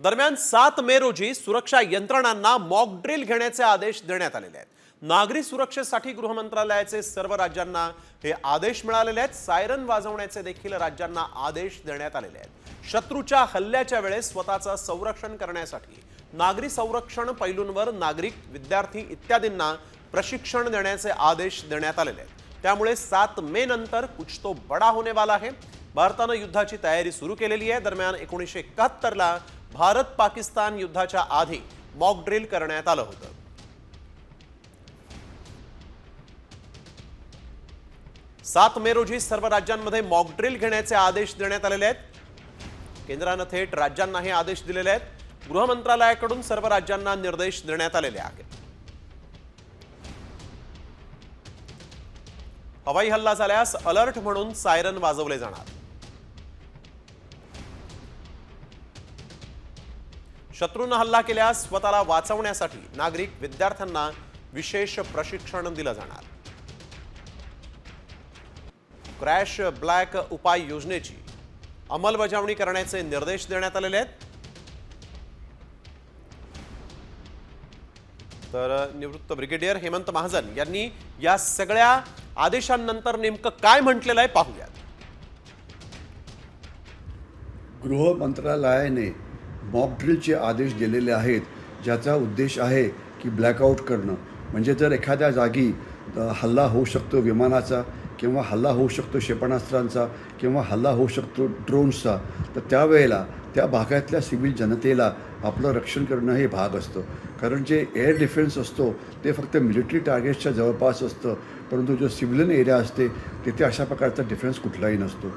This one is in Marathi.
दरम्यान 7 मे रोजी सुरक्षा यंत्रणांना मॉक ड्रिल घेण्याचे आदेश देण्यात आलेले आहेत। नागरी सुरक्षेसाठी गृह मंत्रालयाचे सर्व राज्यांना हे आदेश मिळालेले आहेत। सायरन वाजवण्याचे देखील राज्यांना आदेश देण्यात आलेले आहेत। शत्रूच्या हल्ल्याच्या वेळेस स्वतःचं संरक्षण करण्यासाठी नागरी संरक्षण पैलूंवर नागरिक, विद्यार्थी इत्यादींना प्रशिक्षण देण्याचे आदेश देण्यात आलेले आहेत। त्यामुळे 7 मे नंतर कुछ तो बड़ा होने वाला है। भारताने युद्धाची तयारी सुरू केलेली आहे। दरम्यान 1971 ला भारत पाकिस्तान युद्धाच्या आधी मॉक ड्रिल करण्यात आलं होतं। 7 मे रोजी सर्व राज्यांमध्ये मॉक ड्रिल घेण्याचे आदेश देण्यात आलेले आहेत। केंद्राने थेट राज्यांना हे आदेश दिलेले आहेत। गृह मंत्रालयाकडून सर्व राज्यांना निर्देश देण्यात आलेले आहेत। हवाई हल्ला झाल्यास अलर्ट म्हणून सायरन वाजवले जाणार। शत्रूंना हल्ला केल्यास स्वतःला वाचवण्यासाठी नागरिक, विद्यार्थ्यांना विशेष प्रशिक्षण दिलं जाणार। क्रॅश ब्लॅक उपाय योजनेची अंमलबजावणी करण्याचे निर्देश देण्यात आलेले आहेत। तर निवृत्त ब्रिगेडियर हेमंत महाजन यांनी या सगळ्या आदेशांनंतर नेमकं काय म्हटलेलं आहे पाहूया। गृह मंत्रालयाने मॉक ड्रिलचे आदेश दिलेले आहेत, ज्याचा उद्देश आहे की ब्लॅकआउट करणं। म्हणजे जर एखाद्या जागी हल्ला होऊ शकतो विमानाचा, किंवा हल्ला होऊ शकतो क्षेपणास्त्रांचा, किंवा हल्ला होऊ शकतो ड्रोन्सचा, तर त्यावेळेला त्या भागातल्या सिव्हिल जनतेला आपलं रक्षण करणं हे भाग असतं। कारण जे एअर डिफेन्स असतो ते फक्त मिलिटरी टार्गेट्सच्या जवळपास असतं, परंतु जो सिव्हिलियन एरिया असते तिथे अशा प्रकारचा डिफेन्स कुठलाही नसतो।